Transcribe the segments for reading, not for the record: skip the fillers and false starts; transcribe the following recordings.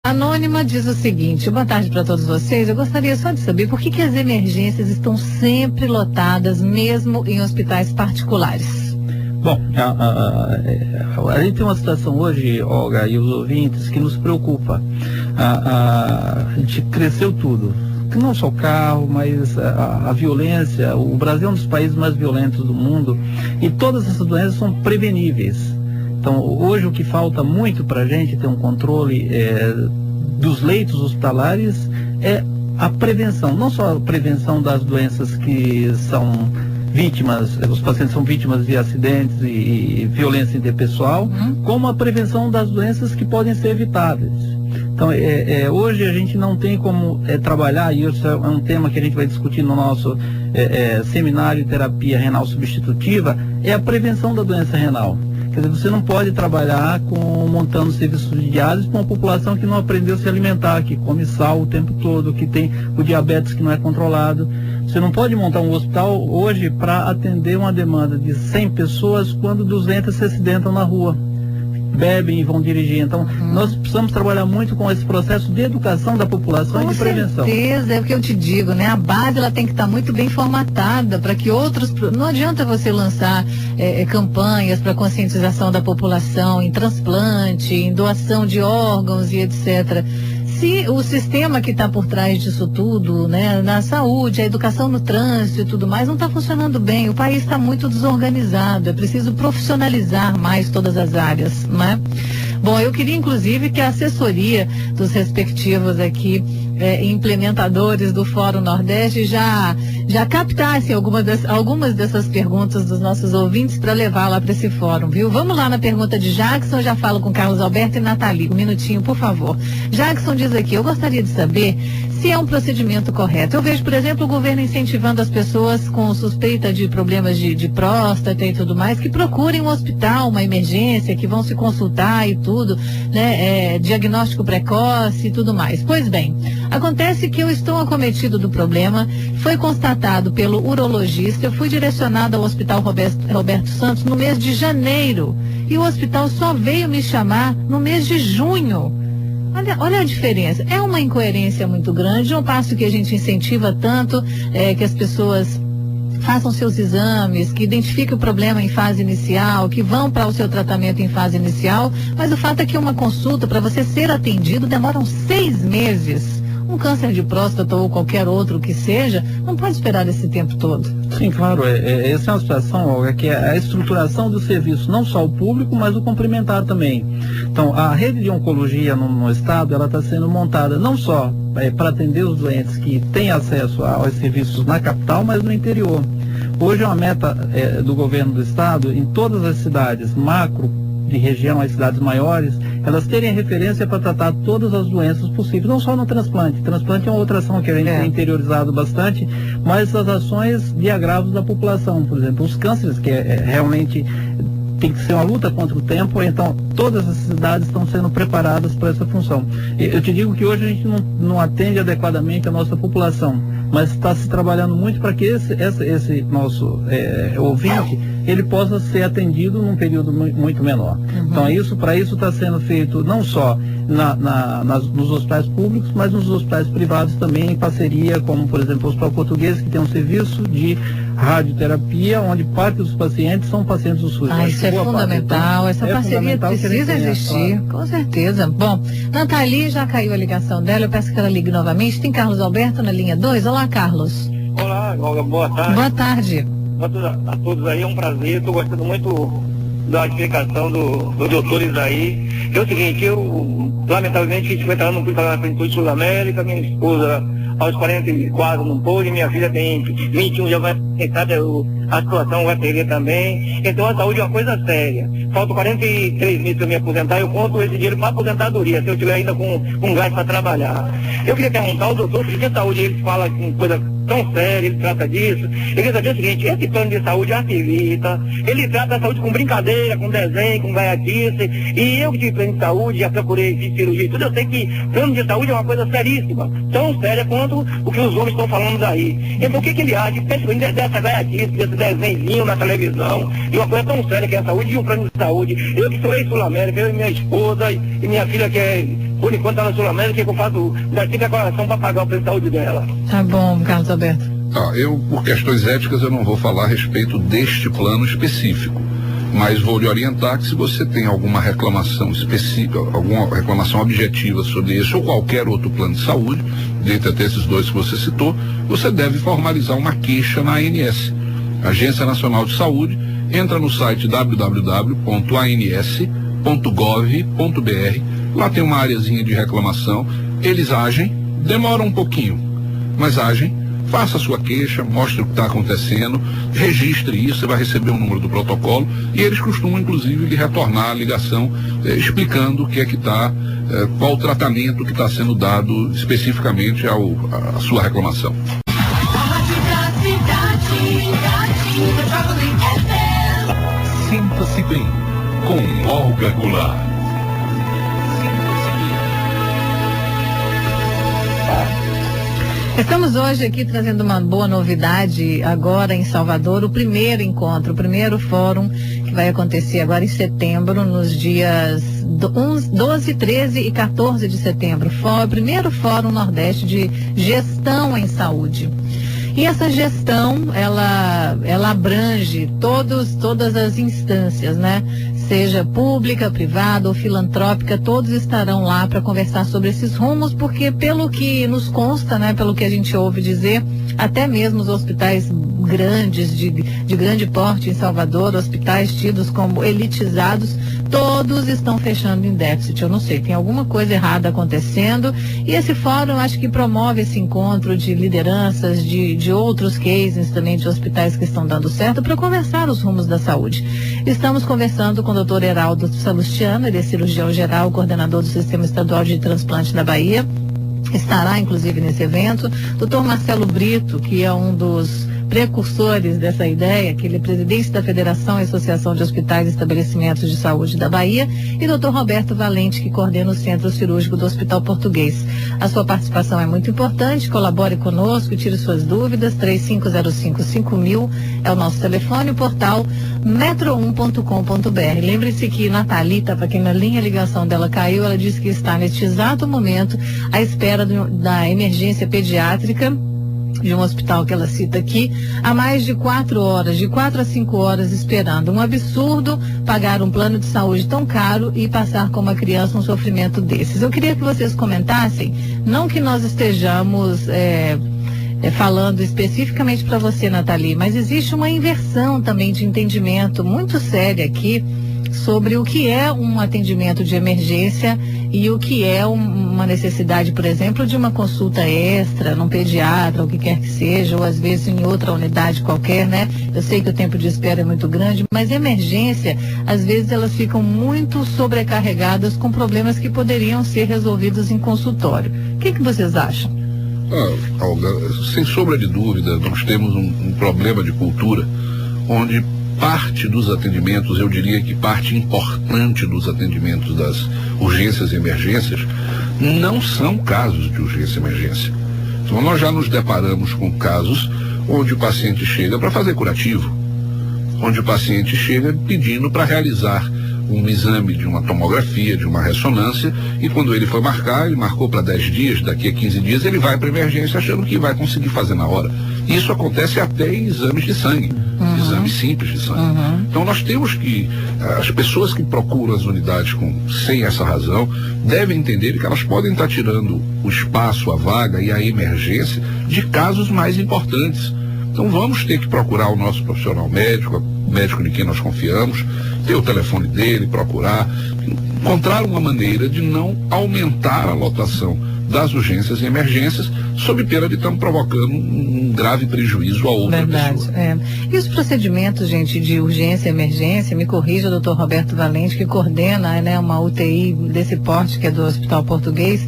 Anônima diz o seguinte: boa tarde para todos vocês. Eu gostaria só de saber por que as emergências estão sempre lotadas, mesmo em hospitais particulares. Bom, a gente tem uma situação hoje, Olga, e os ouvintes, que nos preocupa. A gente cresceu tudo, não só o carro, mas a violência. O Brasil é um dos países mais violentos do mundo e todas essas doenças são preveníveis. Então, hoje o que falta muito para a gente ter um controle dos leitos hospitalares é a prevenção, não só a prevenção das doenças que são vítimas, os pacientes são vítimas de acidentes e violência interpessoal, como a prevenção das doenças que podem ser evitáveis. Então, hoje a gente não tem como trabalhar, e isso é um tema que a gente vai discutir no nosso seminário de terapia renal substitutiva, é a prevenção da doença renal. Quer dizer, você não pode trabalhar montando serviços de diálise com uma população que não aprendeu a se alimentar, que come sal o tempo todo, que tem o diabetes que não é controlado. Você não pode montar um hospital hoje para atender uma demanda de 100 pessoas quando 200 se acidentam na rua, bebem e vão dirigir. Então, nós precisamos trabalhar muito com esse processo de educação da população e de prevenção. Com certeza, é o que eu te digo, né? A base ela tem que estar muito bem formatada para que outros... Não adianta você lançar campanhas para conscientização da população em transplante, em doação de órgãos e etc. Se o sistema que está por trás disso tudo, né, na saúde, a educação no trânsito e tudo mais, não está funcionando bem, o país está muito desorganizado, é preciso profissionalizar mais todas as áreas, né? Bom, eu queria inclusive que a assessoria dos respectivos aqui implementadores do Fórum Nordeste já captassem algumas dessas perguntas dos nossos ouvintes para levar lá para esse fórum, viu? Vamos lá na pergunta de Jackson, já falo com Carlos Alberto e Nathalie. Um minutinho, por favor. Jackson diz aqui: eu gostaria de saber se é um procedimento correto. Eu vejo, por exemplo, o governo incentivando as pessoas com suspeita de problemas de próstata e tudo mais, que procurem um hospital, uma emergência, que vão se consultar e tudo, né? Diagnóstico precoce e tudo mais. Pois bem, acontece que eu estou acometido do problema, foi constatado pelo urologista, eu fui direcionado ao Hospital Roberto Santos no mês de janeiro e o hospital só veio me chamar no mês de junho. Olha a diferença, é uma incoerência muito grande, ao passo que a gente incentiva tanto que as pessoas façam seus exames, que identifiquem o problema em fase inicial, que vão para o seu tratamento em fase inicial, mas o fato é que uma consulta, para você ser atendido, demoram 6 meses. Um câncer de próstata ou qualquer outro que seja, não pode esperar esse tempo todo. Sim, claro. Essa é uma situação, Olga, que é a estruturação do serviço, não só o público, mas o complementar também. Então, a rede de oncologia no estado, ela está sendo montada não só para atender os doentes que têm acesso aos serviços na capital, mas no interior. Hoje é uma meta do governo do estado, em todas as cidades macro de região, as cidades maiores, elas terem referência para tratar todas as doenças possíveis, não só no transplante. Transplante é uma outra ação que a gente tem interiorizado bastante, mas as ações de agravos da população, por exemplo, os cânceres, que realmente tem que ser uma luta contra o tempo, então todas as cidades estão sendo preparadas para essa função. Eu te digo que hoje a gente não atende adequadamente a nossa população, mas está se trabalhando muito para que esse nosso ouvinte, ele possa ser atendido num período muito menor. Então para isso está sendo feito não só nos hospitais públicos, mas nos hospitais privados também, em parceria, como por exemplo o Hospital Português, que tem um serviço de radioterapia, onde parte dos pacientes são pacientes do SUS. Isso é fundamental, essa parceria precisa existir, com certeza. Bom, Nathalie, já caiu a ligação dela, eu peço que ela ligue novamente. Tem Carlos Alberto na linha 2. Olá, Carlos. Olá, Olga, boa tarde. Boa tarde. A todos aí, é um prazer, estou gostando muito da explicação dos doutores aí. É o seguinte, eu lamentavelmente 50 anos não fui trabalhar na Plenitude Sul América, minha esposa aos 44 não pôde, minha filha tem 21, já vai tentar, a situação vai perder também. Então a saúde é uma coisa séria. Faltam 43 meses para me aposentar, eu conto esse dinheiro para aposentadoria, se eu tiver ainda com gás para trabalhar. Eu queria perguntar ao doutor, porque a saúde ele fala com coisa tão séria, ele trata disso. Eu queria saber o seguinte, esse plano de saúde facilita, ele trata a saúde com brincadeira, com desenho, com gaiatice, e eu que tive plano de saúde, já procurei de cirurgia e tudo, eu sei que plano de saúde é uma coisa seríssima, tão séria quanto o que os homens estão falando daí. Então o que ele acha, principalmente dessa gaiatice, desse desenho na televisão, de uma coisa tão séria que é a saúde e um plano de saúde. Eu que sou ex-Sul América, eu e minha esposa e minha filha que por enquanto está na Sul-América, que eu faço daqui da coração para pagar o preço de saúde dela. Tá bom, Carlos Alberto. Eu, por questões éticas, eu não vou falar a respeito deste plano específico, mas vou lhe orientar que se você tem alguma reclamação específica, alguma reclamação objetiva sobre esse ou qualquer outro plano de saúde, dentre até esses dois que você citou, você deve formalizar uma queixa na ANS, Agência Nacional de Saúde. Entra no site www.ans.gov.br, lá tem uma areazinha de reclamação, eles agem, demora um pouquinho, mas agem. Faça a sua queixa, mostre o que está acontecendo, registre isso, você vai receber o número do protocolo e eles costumam, inclusive, lhe retornar a ligação explicando o que é que está, qual o tratamento que está sendo dado especificamente à sua reclamação. Sinta-se bem com Olga Goulart. Estamos hoje aqui trazendo uma boa novidade agora em Salvador, o primeiro encontro, o primeiro fórum que vai acontecer agora em setembro, nos dias 12, 13 e 14 de setembro. O primeiro Fórum Nordeste de Gestão em Saúde. E essa gestão, ela abrange todas as instâncias, né? Seja pública, privada ou filantrópica, todos estarão lá para conversar sobre esses rumos, porque pelo que nos consta, né, pelo que a gente ouve dizer, até mesmo os hospitais grandes, de grande porte em Salvador, hospitais tidos como elitizados, todos estão fechando em déficit. Eu não sei, tem alguma coisa errada acontecendo, e esse fórum acho que promove esse encontro de lideranças, de outros cases também de hospitais que estão dando certo, para conversar os rumos da saúde. Estamos conversando com o Dr. Heraldo Salustiano, ele é cirurgião geral, coordenador do Sistema Estadual de Transplante da Bahia, estará inclusive nesse evento. Dr. Marcelo Brito, que é um dos precursores dessa ideia, que ele é presidente da Federação e Associação de Hospitais e Estabelecimentos de Saúde da Bahia, e Dr. Roberto Valente, que coordena o Centro Cirúrgico do Hospital Português. A sua participação é muito importante, colabore conosco, tire suas dúvidas, 3505-5000 é o nosso telefone, o portal metro1.com.br. Lembre-se que Natalita, para quem na linha a ligação dela caiu, ela disse que está neste exato momento à espera da emergência pediátrica de um hospital que ela cita aqui, há mais de 4 horas, de 4 a 5 horas esperando. Um absurdo pagar um plano de saúde tão caro e passar com uma criança um sofrimento desses. Eu queria que vocês comentassem, não que nós estejamos falando especificamente para você, Nathalie, mas existe uma inversão também de entendimento muito séria aqui sobre o que é um atendimento de emergência e o que é uma necessidade, por exemplo, de uma consulta extra num pediatra, ou o que quer que seja, ou às vezes em outra unidade qualquer, né? Eu sei que o tempo de espera é muito grande, mas emergência, às vezes elas ficam muito sobrecarregadas com problemas que poderiam ser resolvidos em consultório. O que vocês acham? Olga, sem sombra de dúvida, nós temos um problema de cultura onde parte dos atendimentos, eu diria que parte importante dos atendimentos das urgências e emergências não são casos de urgência e emergência. Então nós já nos deparamos com casos onde o paciente chega para fazer curativo, onde o paciente chega pedindo para realizar um exame de uma tomografia, de uma ressonância, e quando ele foi marcar, ele marcou para 10 dias, daqui a 15 dias ele vai para a emergência achando que vai conseguir fazer na hora. Isso acontece até em exames de sangue, exames simples de sangue. Então nós temos que, as pessoas que procuram as unidades sem essa razão, devem entender que elas podem estar tirando o espaço, a vaga e a emergência de casos mais importantes. Então vamos ter que procurar o nosso profissional médico, o médico de quem nós confiamos, ter o telefone dele, procurar, encontrar uma maneira de não aumentar a lotação das urgências e emergências, sob pena de estar provocando um grave prejuízo a outra pessoa. E os procedimentos, gente, de urgência e emergência, me corrija o doutor Roberto Valente, que coordena, né, uma UTI desse porte, que é do Hospital Português,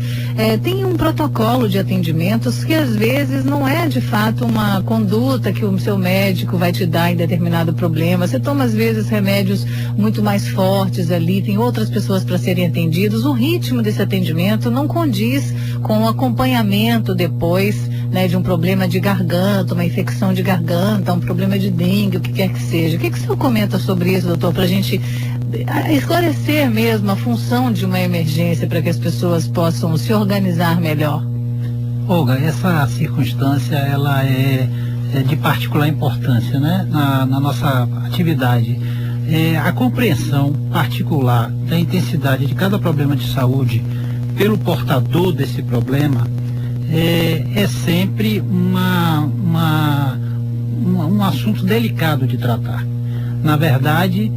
tem um protocolo de atendimentos que às vezes não é de fato uma conduta que o seu médico vai te dar em determinado problema. Você toma às vezes remédios muito mais fortes ali, tem outras pessoas para serem atendidas. O ritmo desse atendimento não condiz com o acompanhamento depois, né, de um problema de garganta, uma infecção de garganta, um problema de dengue, o que quer que seja. O que o senhor comenta sobre isso, doutor, para a gente esclarecer mesmo a função de uma emergência para que as pessoas possam se organizar melhor? Olga, essa circunstância ela é de particular importância, né, na nossa atividade. A compreensão particular da intensidade de cada problema de saúde pelo portador desse problema é sempre um assunto delicado de tratar. Na verdade,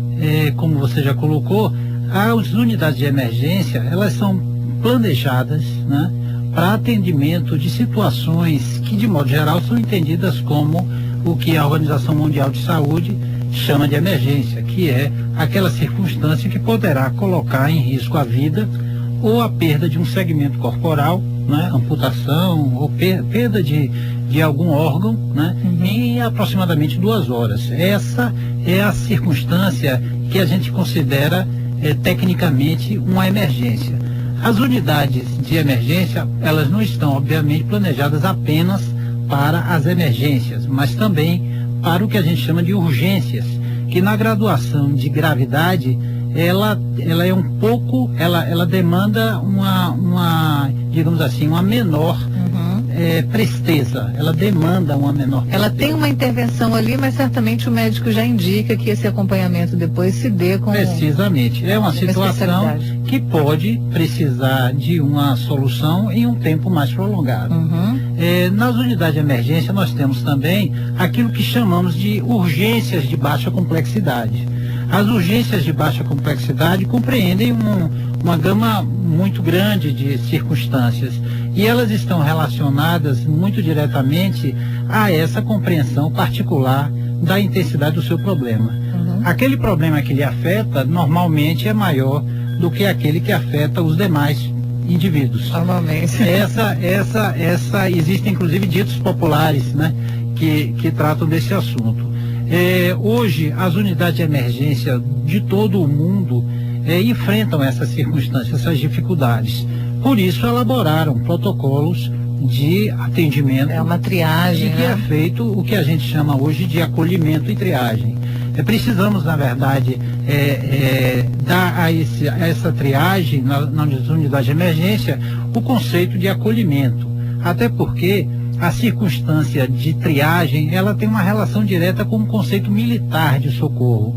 como você já colocou, as unidades de emergência, elas são planejadas, né, para atendimento de situações que, de modo geral, são entendidas como o que a Organização Mundial de Saúde chama de emergência, que é aquela circunstância que poderá colocar em risco a vida ou a perda de um segmento corporal, né, amputação ou perda de algum órgão, né, em aproximadamente 2 horas. Essa é a circunstância que a gente considera tecnicamente uma emergência. As unidades de emergência, elas não estão, obviamente, planejadas apenas para as emergências, mas também para o que a gente chama de urgências, que na graduação de gravidade, ela é um pouco, ela demanda digamos assim, uma menor presteza, ela demanda uma menor presteza. Ela tem uma intervenção ali, mas certamente o médico já indica que esse acompanhamento depois se dê com... Precisamente, é uma situação que pode precisar de uma solução em um tempo mais prolongado. Nas unidades de emergência nós temos também aquilo que chamamos de urgências de baixa complexidade. As urgências de baixa complexidade compreendem uma gama muito grande de circunstâncias e elas estão relacionadas muito diretamente a essa compreensão particular da intensidade do seu problema. Aquele problema que lhe afeta normalmente é maior do que aquele que afeta os demais indivíduos. Normalmente. Existem inclusive ditos populares, né, que tratam desse assunto. Hoje, as unidades de emergência de todo o mundo enfrentam essas circunstâncias, essas dificuldades. Por isso, elaboraram protocolos de atendimento. É uma triagem, que é feito o que a gente chama hoje de acolhimento e triagem. Precisamos, na verdade, dar a essa triagem nas unidades de emergência o conceito de acolhimento. Até porque a circunstância de triagem, ela tem uma relação direta com o conceito militar de socorro.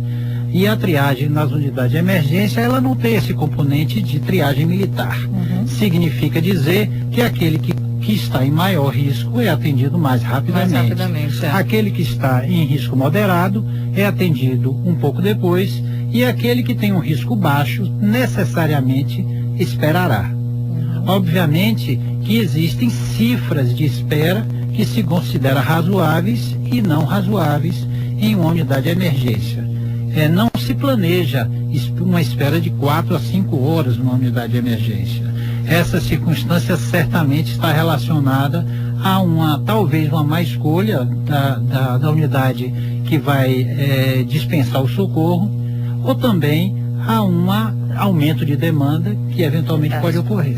E a triagem nas unidades de emergência, ela não tem esse componente de triagem militar. Significa dizer que aquele que está em maior risco é atendido mais rapidamente. Aquele que está em risco moderado é atendido um pouco depois, e aquele que tem um risco baixo necessariamente esperará. Obviamente que existem cifras de espera que se consideram razoáveis e não razoáveis em uma unidade de emergência. Não se planeja uma espera de 4 a 5 horas numa unidade de emergência. Essa circunstância certamente está relacionada a talvez uma má escolha da unidade que vai dispensar o socorro, ou também a um aumento de demanda que eventualmente pode ocorrer.